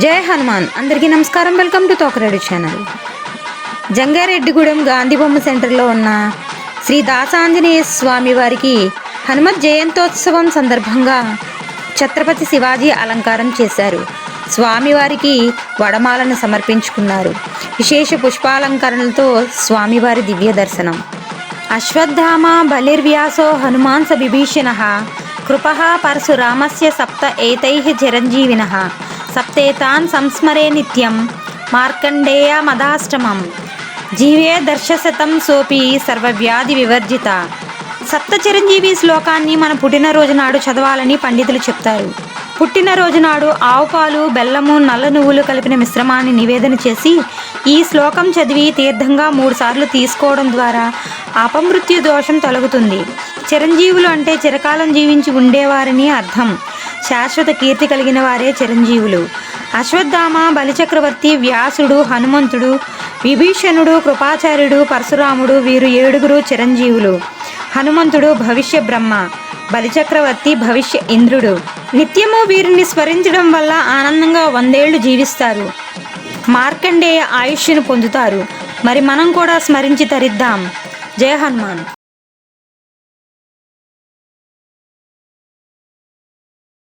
జై హనుమాన్. అందరికీ నమస్కారం. Welcome to Tokaredu channel. Jangareddygudem Gandhi బొమ్మ సెంటర్లో ఉన్న శ్రీ దాసాంజనేయ స్వామి వారికి హనుమత్ జయంతోత్సవం సందర్భంగా ఛత్రపతి శివాజీ అలంకారం చేశారు. స్వామివారికి వడమాలను సమర్పించుకున్నారు. విశేష పుష్పాలంకరణలతో స్వామివారి దివ్య దర్శనం. అశ్వత్థామ బలిర్వ్యాసో హనుమాన్ స బిభీషణః కృపః పరశురామస్య సప్త ఏతైః చిరంజీవినః సప్తేతాన్ సంస్మరే నిత్యం మార్కండేయ మదాష్టమం జీవే దర్శశతం సోపి సర్వవ్యాధి వివర్జిత. సప్త చిరంజీవి శ్లోకాన్ని మన పుట్టినరోజు నాడు చదవాలని పండితులు చెప్తారు. పుట్టినరోజు నాడు ఆవు పాలు, బెల్లము, నల్ల నువ్వులు కలిపిన మిశ్రమాన్ని నివేదన చేసి ఈ శ్లోకం చదివి తీర్థంగా 3 సార్లు తీసుకోవడం ద్వారా అపమృత్యు దోషం తొలగుతుంది. చిరంజీవులు అంటే చిరకాలం జీవించి ఉండేవారని అర్థం. శాశ్వత కీర్తి కలిగిన వారే చిరంజీవులు. అశ్వత్థామ, బలిచక్రవర్తి, వ్యాసుడు, హనుమంతుడు, విభీషణుడు, కృపాచార్యుడు, పరశురాముడు వీరు 7 చిరంజీవులు. హనుమంతుడు భవిష్య బ్రహ్మ, బలిచక్రవర్తి భవిష్య ఇంద్రుడు. నిత్యము వీరిని స్మరించడం వల్ల ఆనందంగా 100 ఏళ్లు జీవిస్తారు. మార్కండేయ ఆయుష్ను పొందుతారు. మరి మనం కూడా స్మరించి తరిద్దాం. జయ హనుమాన్.